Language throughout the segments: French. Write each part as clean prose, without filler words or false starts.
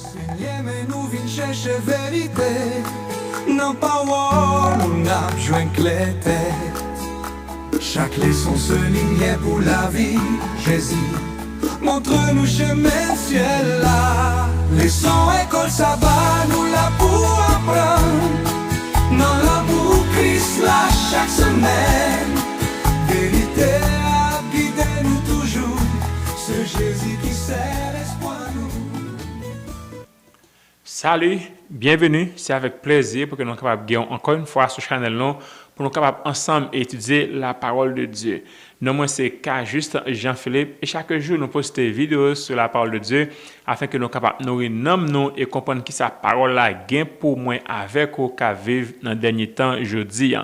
Seigneur, mais nous vînes chercher vérité. Non pas on a besoin de clarté. Chaque leçon se lignait pour la vie. Jésus, montre-nous chemin ciel là. Leçon école ça va nous la pour apprendre. Dans l'amour Christ là chaque semaine. Vérité à guider nous toujours. Ce Jésus qui sait l'espoir nous. Salut, bienvenue. C'est avec plaisir pour que nous soyons capables de encore une fois sur ce channel pour nous capables ensemble étudier la parole de Dieu. Non, moi c'est Juste Jean-Philippe et chaque jour nous postons des vidéos sur la parole de Dieu afin que nous soyons capables de nous renommer et comprendre qui sa parole là gain pour moi avec ou qu'à vivre dans le dernier temps jeudi.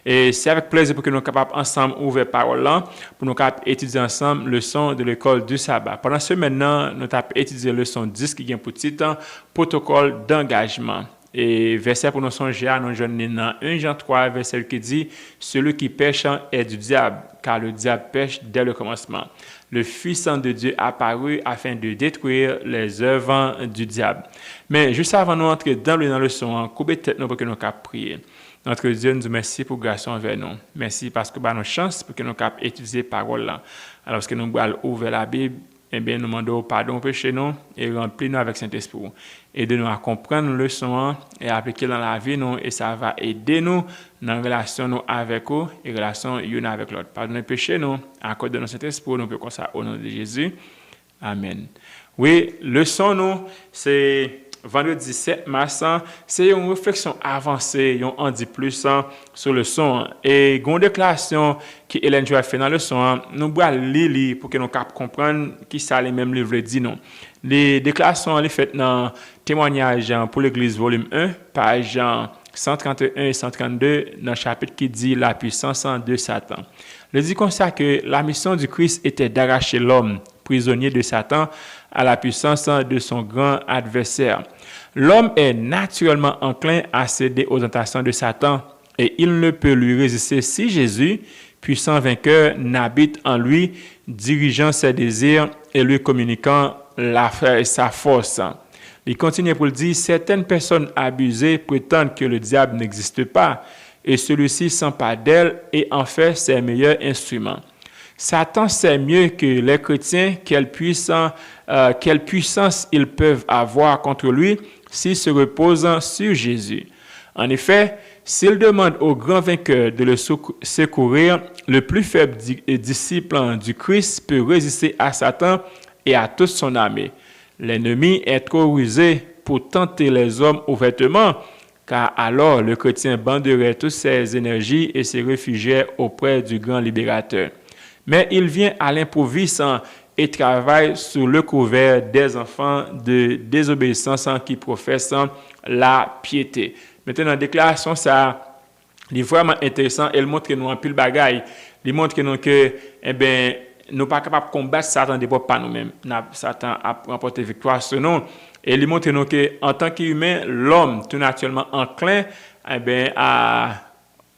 Et c'est avec plaisir pour que nous soyons capables ensemble ouvrir la parole là pour nous capables étudier ensemble le leçon de l'école du sabbat. Pendant ce maintenant, nous avons étudié le leçon 10 qui est pour titre protocole d'engagement. Et verset pour nous songer à nous jeunes dans 1 Jean 3, verset qui dit « Celui qui pêche est du diable, car le diable pêche dès le commencement. Le Fils de Dieu apparu afin de détruire les œuvres du diable. » Mais juste avant de nous entrer dans le leçon, coupez tête nous pour que nous puissions prier. Notre Dieu, nous merci pour grâce envers nous. Merci parce que nous avons une chance pour que nous puissions étudier la parole là. Alors que nous allons ouvrir la Bible, eh bien, nous demandons pardon pour péché nous et remplis-nous avec Saint-Esprit. Aidez-nous à comprendre le leçon et à appliquer dans la vie nous et ça va aider nous dans la relation nous avec vous et relation une avec l'autre. Pardonnez péché nous, accordez nous Saint-Esprit, nous pouvons ça au nom de Jésus. Amen. Oui, leçon nous, c'est vendredi 7 mars, c'est une réflexion avancée, on en dit plus sur le son. Et une déclaration que Hélène Joie fait dans le son, nous allons lire pour que nous comprenions qui ça les mêmes livres dit non. Les déclarations sont faites dans Témoignage pour l'Église volume 1, page 131 et 132, dans le chapitre qui dit la puissance de Satan. Le dit comme ça que la mission du Christ était d'arracher l'homme prisonnier de Satan à la puissance de son grand adversaire. L'homme est naturellement enclin à céder aux tentations de Satan et il ne peut lui résister si Jésus, puissant vainqueur, n'habite en lui, dirigeant ses désirs et lui communiquant sa force. Il continue pour le dire, certaines personnes abusées prétendent que le diable n'existe pas et celui-ci s'empare d'elle et en fait ses meilleurs instruments. Satan sait mieux que les chrétiens quelle puissance ils peuvent avoir contre lui s'ils se reposent sur Jésus. En effet, s'il demande au grand vainqueur de le secourir, le plus faible disciple du Christ peut résister à Satan et à toute son armée. L'ennemi est trop rusé pour tenter les hommes ouvertement, car alors le chrétien banderait toutes ses énergies et se réfugiait auprès du grand libérateur. Mais il vient à l'improviste et travaille sous le couvert des enfants de désobéissance qui professent la piété. Maintenant, la déclaration, ça est vraiment intéressant. Elle montre que nous avons pile bagaille. Elle montre que nous ne sommes pas capables de combattre Satan de pas nous-mêmes. Satan a remporté victoire sur nous. Et elle montre nous que en tant qu'humain, l'homme tout naturellement enclin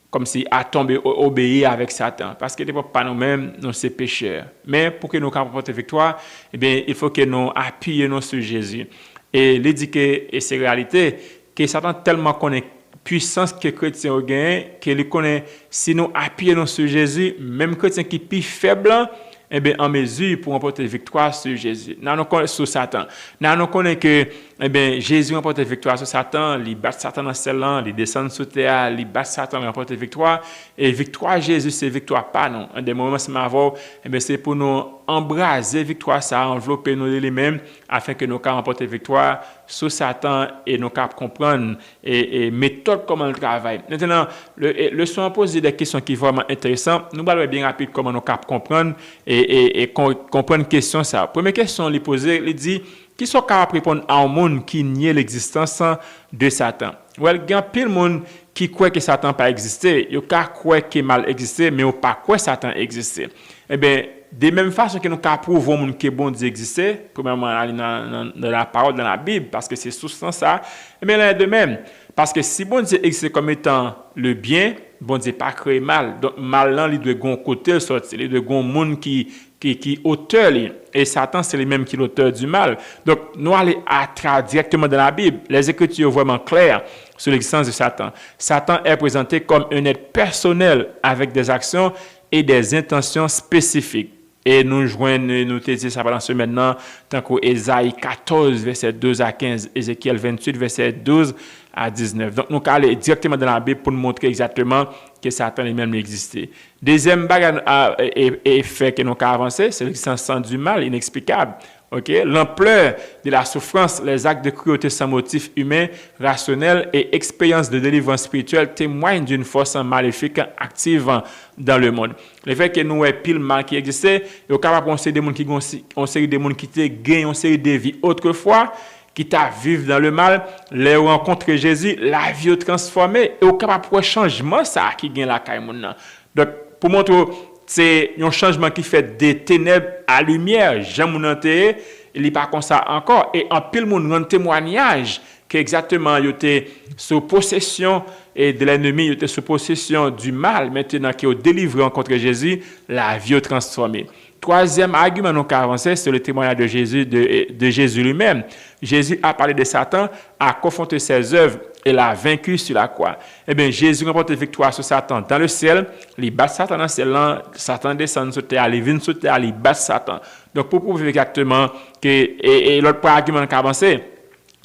comme si à tomber obéir avec Satan parce que pas nous-mêmes nous sommes pécheurs. Mais pour que nous remporter victoire, il faut que nous appuyions sur Jésus. Et il dit que et c'est réalité que Satan tellement connaît puissance que chrétien gagne qu'il connaît si nous appuyons sur Jésus, même chrétien qui plus faible en mesure pour remporter victoire sur Jésus. Nous connaissons sur Satan. Nous connaissons que Jésus remporte victoire sur Satan, il bat Satan dans celle-là, il descend sous terre, il bat Satan, il remporte victoire. Et victoire Jésus, c'est victoire pas non. En des moments c'est pour nous embraser victoire, ça envelopper nous les-mêmes afin que nous puissions remporter victoire sur Satan et nous puissions comprendre et méthode comment il travaille. Maintenant, le son pose des questions qui sont vraiment intéressantes. Nous allons bien rapide comment nous puissions comprendre et comprendre une question ça. Première question, il pose, il dit qui sont capables de répondre à un monde qui nie l'existence de Satan. Il y a plein de monde qui croit que Satan n'a pas existé. Il y a croit que mal existé, mais il n'y a pas croit que Satan existé. Eh bien, de même façon que nous pouvons prouver que bon Dieu existait, premièrement dans la parole, dans la Bible, parce que c'est sous ça, eh bien, là, de même. Parce que si bon Dieu existe comme étant le bien, bon Dieu pas créé mal. Donc, mal, là, il doit avoir un côté sorti. Il doit avoir un monde qui qui auteur et Satan c'est lui-même qui est l'auteur du mal. Donc nous allons directement dans la Bible. Les Écritures sont vraiment claires sur l'existence de Satan. Satan est présenté comme un être personnel avec des actions et des intentions spécifiques. Et nous joignons, nous te disons ça pendant ce maintenant, tant qu'Ésaïe 14, verset 2 à 15, Ézéchiel 28, verset 12 à 19. Donc, nous allons aller directement dans la Bible pour nous montrer exactement que Satan lui-même existait. Deuxième bagage et fait que nous avons avancé, c'est l'existence du mal inexplicable. Okay? L'ampleur de la souffrance, les actes de cruauté sans motif humain, rationnel et expérience de délivrance spirituelle témoignent d'une force maléfique active dans le monde. Le fait que nous avons pile mal qui existait, et au capable de série des gens qui gagnent une série de vies autrefois, qui t'a vécu dans le mal, les rencontres Jésus, la vie est transformée, et au capable de changement ça qui gagne la caille. Donc, pour montrer c'est un changement qui fait des ténèbres à lumière. Jean Mounanté, il n'est pas comme ça encore. Et en pile, moun rend témoignage qu'exactement, il était sous possession de l'ennemi, il était sous possession du mal. Maintenant qu'il est délivré contre Jésus, la vie est transformée. Troisième argument nous avons avancé, c'est le témoignage de Jésus lui-même. Jésus a parlé de Satan, a confronté ses œuvres et l'a vaincu sur la croix. Eh bien, Jésus remporte victoire sur Satan dans le ciel, il bat Satan dans le ciel, Satan descend sur terre, il vient sur terre, il bat Satan. Donc, pour prouver exactement que, et l'autre argument nous avons avancé,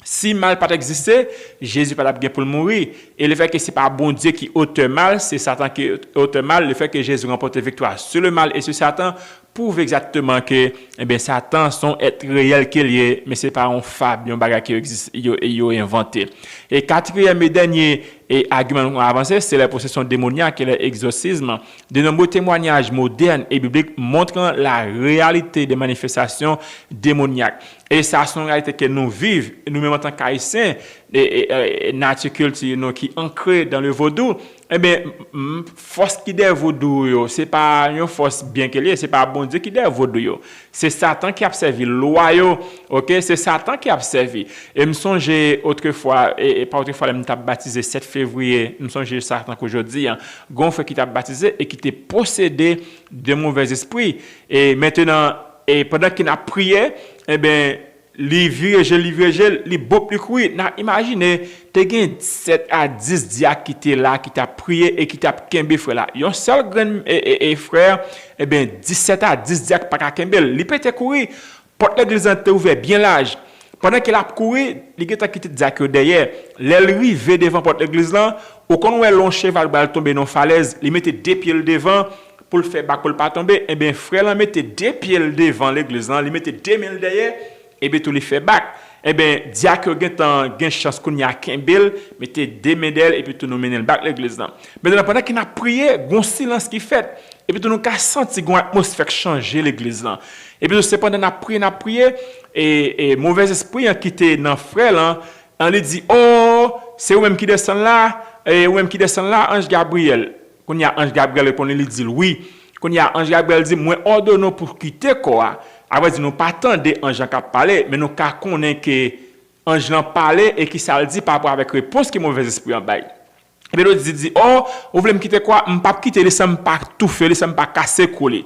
si mal pas existé, Jésus pas bien pour mourir. Et le fait que c'est pas bon Dieu qui ôte mal, c'est Satan qui ôte mal. Le fait que Jésus remporte victoire sur le mal et sur Satan prouve exactement que Satan son être réel qu'il est, mais c'est pas un fable, un bagage qui existe, il a inventé. Et quatrième et dernier argument qu'on a avancé, c'est la possession démoniaque et l'exorcisme. De nombreux témoignages modernes et bibliques montrant la réalité des manifestations démoniaques. Et ça, c'est une réalité que nous vivons, nous-mêmes en tant qu'Haïtiens, nature culture qui ancrée dans le vaudou. Eh bien, force qui est vaudou, c'est pas une force bien qu'elle est, c'est pas bon Dieu qui est vaudou. C'est Satan qui a servi loi, ok? C'est Satan qui a servi. Et me songe autrefois, et pas autrefois, je m'ai baptisé 7 février, me songe Satan qu'aujourd'hui, gonfre qui t'a baptisé et qui t'est possédé de mauvais esprits. Et maintenant, et pendant qu'il a prié, eh bien, les virgles, les beaux plus couilles. Imaginez, tu as 7 à 10 diacres qui étaient là, qui t'a prié et qui t'a kembe frère là. Un seul grand frère, eh bien, 17 à 10 diacres pas kembe. Il peut te courir, porte l'église était ouvert bien large. Pendant qu'il a couru, il a quitté diacre derrière. L'arrivée devant porte l'église là, au quand on long cheval va tomber dans falaise, il mettait 2 pieds devant pour le faire back pour pas tomber. Eh bien, frère là mettait 2 pieds devant l'église là, il mettait 2 mains derrière. Et bien, tout les fait back. Eh bien, diacre gen chance qu'on y a Kimbel, mettez 2 mains d'elle et puis tout nous mener le back l'église là. Maintenant, pendant qu'il a prié, gon silence qui fait. Et puis tout nous a senti gon atmosphère changer l'église là. Et puis cependant n'a prié et mauvais esprit a quitté dans frère là, on lui dit "Oh, c'est vous même qui descend là, et vous même qui descend là, ange Gabriel." Qu'on y a ange Gabriel répond lui dit "Oui." Qu'on y a ange Gabriel dit "Moi ordonne pour quitter quoi." Après, nous pas attendre ange qui parler, mais nous connaissons que ange n'a parlé et qui ça le dit par rapport avec réponse que mauvais esprit en bail. Et bien l'autre dit "Oh, vous voulez me quitter quoi? Me pas quitter, laissez-moi pas tout faire, laissez-moi pas casser couler."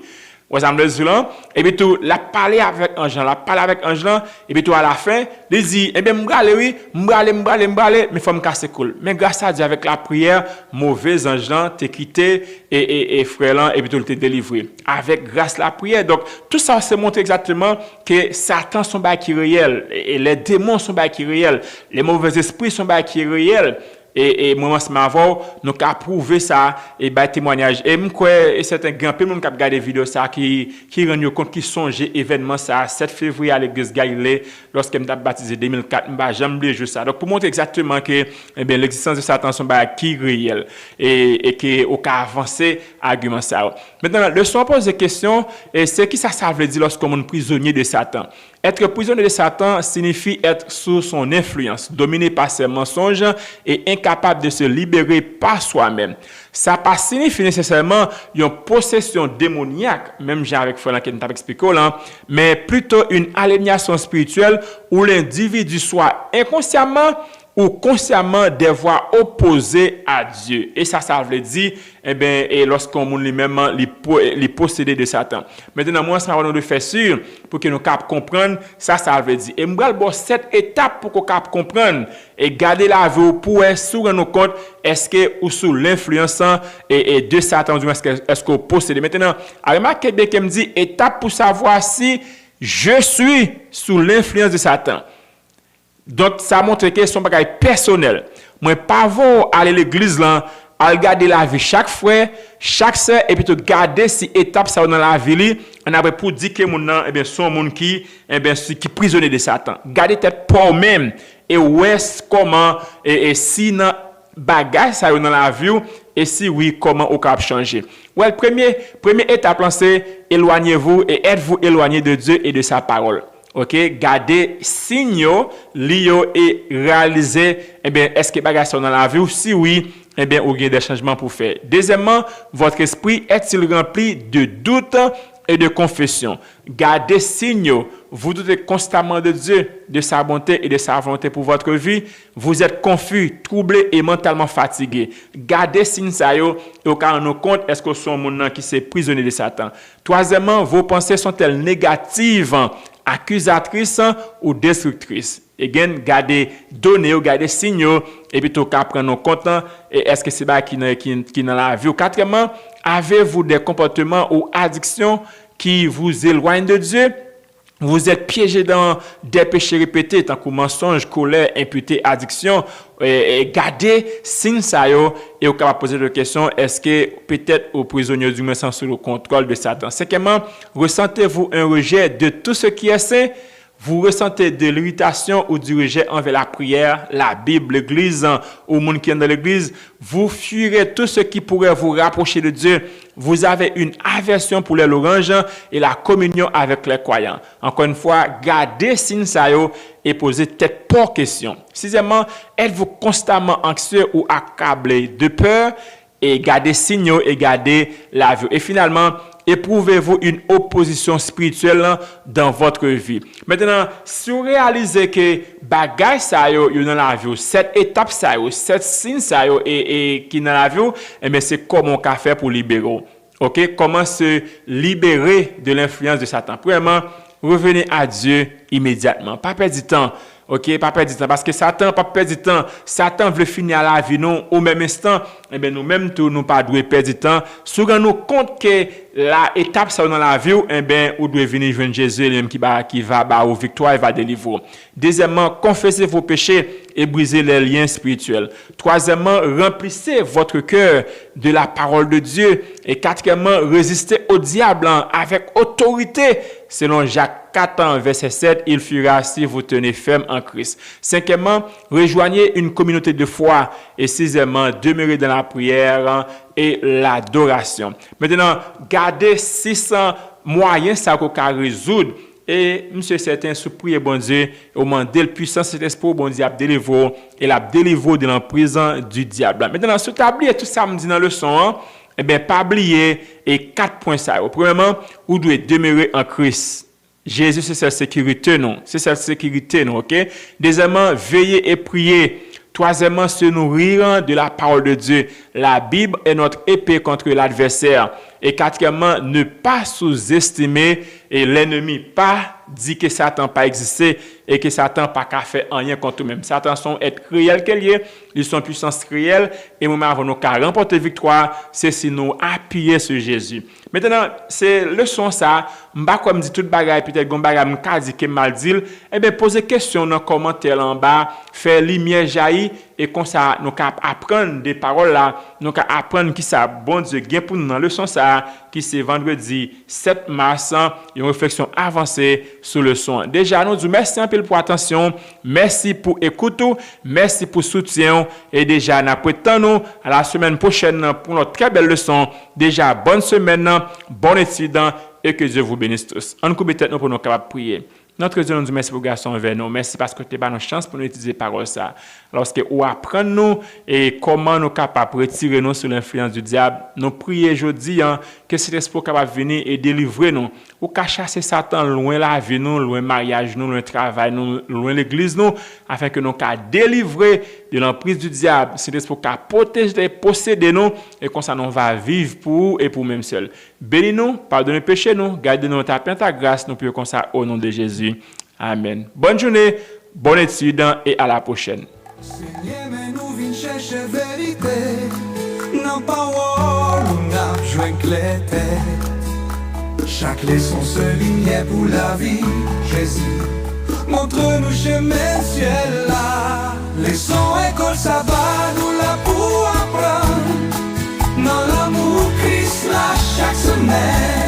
Et puis tout la parler avec ange, et puis tout à la fin, il dit "Eh bien m'brale oui, m'brale, mais faut me casser cool." Mais grâce à Dieu avec la prière, mauvais ange t'es quitté et frère là et puis tout t'es délivré avec grâce la prière. Donc tout ça c'est montrer exactement que Satan son bail qui réel et les démons sont bail qui réel, les mauvais esprits sont bail qui réel. Et moi avant nous qu'a prouvé ça et ba témoignage et m'croit et certains grand peu monde qui a regardé vidéo ça qui rend compte qui songeait événement ça 7 février à l'église Galilée lorsque m'a baptisé 2004 m'a jamais oublié juste ça. Donc pour montrer exactement que l'existence de Satan son ba qui réel et que au cas avancer argument ça. Maintenant le son pose des questions et c'est qui ça veut dire lorsqu'on est prisonnier de Satan. Être prisonnier de Satan signifie être sous son influence, dominé par ses mensonges et incapable de se libérer par soi-même. Ça pas signifie nécessairement une possession démoniaque, même j'ai avec Frère qui t'a expliqué là, mais plutôt une aliénation spirituelle où l'individu soit inconsciemment ou consciemment des voix opposées à Dieu. Et ça veut dire, et lorsqu'on moun lui-même, les possédé de Satan. Maintenant, moi, ça va nous faire sûr pour que nous capables comprendre, ça veut dire. Et moi, bon, cette étape pour qu'on capable comprendre et garder la vie pour se rendre compte, est-ce que ou sous l'influence et de Satan, est-ce qu'on possède. Maintenant, remarquez bien qu'il me dit, étape pour savoir si je suis sous l'influence de Satan. Donc, ça montre que son bagage personnel. Moi, pas vous aller à l'église là, à regarder la vie chaque frère, chaque sœur, et puis garder si étape ça dans la vie, on a pour dire que mon son monde qui prisonnier de Satan. Gardez tête pour même et ouais comment et si dans bagage ça dans la vie et si oui comment on peut changer. Ouais, première étape c'est éloignez-vous et êtes-vous éloigné de Dieu et de sa parole. OK, gardez signaux liés et réaliser est-ce que bagage sont dans la vie ou si oui vous avez des changements pour faire. Deuxièmement, votre esprit est-il rempli de doutes et de confession? Gardez signaux. Vous doutez constamment de Dieu, de sa bonté et de sa volonté pour votre vie. Vous êtes confus, troublés et mentalement fatigués. Gardez signes ça et au cas où compte est-ce que sont mon qui s'est prisonnier de Satan. Troisièmement, vos pensées sont-elles négatives, accusatrices ou destructrices? Again, gardez données, gardez signaux et puis tout cas prendre en compte et est-ce que c'est pas qui dans la vie. Quatrièmement, avez-vous des comportements ou addictions qui vous éloignent de Dieu? Vous êtes piégé dans des péchés répétés, tant que mensonge, colère, impureté, addiction. Et gardez signe ça et vous capable poser des questions. Est-ce que peut-être au prisonnier du moins sous le contrôle de Satan? Cinquièmement, ressentez-vous un rejet de tout ce qui est saint? Vous ressentez de l'irritation ou du rejet envers la prière, la Bible, l'église, ou monde qui est dans l'église. Vous fuirez tout ce qui pourrait vous rapprocher de Dieu. Vous avez une aversion pour les louanges et la communion avec les croyants. Encore une fois, gardez signe ça et posez peut-être pas question. Sixièmement, êtes-vous constamment anxieux ou accablé de peur? Et gardez signaux et gardez la vue. Et finalement, éprouvez-vous une opposition spirituelle dans votre vie. Maintenant, si vous réalisez que bagay ça yo dans la vie, cette étape ça yo, cette signe ça yo et qui dans la vie, c'est comment on peut faire pour libérer. OK, comment se libérer de l'influence de Satan. Premièrement, revenez à Dieu immédiatement. Pas perdre du temps. OK, pas perdre du temps parce que Satan pas perdre du temps. Satan veut finir la vie nous au même instant. Nous-mêmes nous pas doit perdre du temps. Si nous compte que la étape ça dans la vie ou doit venir joindre Jésus lui-même qui va au victoire et va délivrer. Deuxièmement, confessez vos péchés et brisez les liens spirituels. Troisièmement, remplissez votre cœur de la parole de Dieu et quatrièmement, résistez au diable avec autorité. Selon Jacques 4, verset 7, il fuira si vous tenez ferme en Christ. Cinquièmement, rejoignez une communauté de foi. Et sixièmement, demeurez dans la prière et l'adoration. Maintenant, gardez 600 moyens ça qu'on peut résoudre. Et monsieur certain sous prier bon Dieu, au demander le puissant cet esprit bon Dieu a délivré et l'a délivré de l'emprise du diable. Maintenant, si tu as oublié tout ça me dit dans le leçon, pas oublier et 4 points ça. Premièrement, vous devez demeurer en Christ. Jésus, c'est sa sécurité, non? C'est sa sécurité, non? OK? Deuxièmement, veiller et prier. Troisièmement, se nourrir de la parole de Dieu. La Bible est notre épée contre l'adversaire. Et quatrièmement, ne pas sous-estimer l'ennemi. Pas dire que Satan pas existé et que Satan pas qu'à faire rien contre lui-même. Satan sont être réel qu'elle est, ils sont puissance réelle et nous avons nous qu'à remporter victoire, c'est si nous appuyer sur Jésus. Maintenant, c'est leçon ça, m'pa comme dit toute bagaille peut-être gon bagaille m'ka dit que mal dit, posez question dans commentaire en bas, faire lumière jaillir et comme ça nous cap apprendre des paroles là, nous cap apprendre qui ça bon Dieu gain pour nous dans leçon ça qui c'est vendredi 7 mars, une réflexion avancée sur le son. Déjà nous disons merci un peu pour attention, merci pour écoute, merci pour soutien et déjà nous prétendons à la semaine prochaine pour notre très belle leçon. Déjà bonne semaine, bon étude et que Dieu vous bénisse tous. On coupe tête nous pour nous capables prier. Notre Dieu nous dit merci pour garçon envers nous. Merci parce que tu as une chance pour nous utiliser parole ça. Lorsque ou apprendre nous et comment nous capables retirer nous sous l'influence du diable, nous prions aujourd'hui que cet esprit capable venir et délivrer nous. Ou qu'à chasser Satan loin la vie nous, loin mariage nous, loin travail nous, loin l'église nous, afin que nous qu'à délivrer de l'emprise du diable. Cet esprit qu'à protéger, posséder nous et comme ça nous va vivre pour et pour même seul. Bénis-nous, pardonnez péché nous, gardez-nous ta paix, ta grâce, nous prions comme ça au nom de Jésus. Amen. Bonne journée, bonne étude et à la prochaine. Seigneur, mais nous venons chercher vérité. Non, parole, on a besoin de clarté. Chaque leçon se lumière pour la vie. Jésus, montre-nous chemin ciel là. Leçon école, ça va nous là pour apprendre. Dans l'amour Christ là chaque semaine.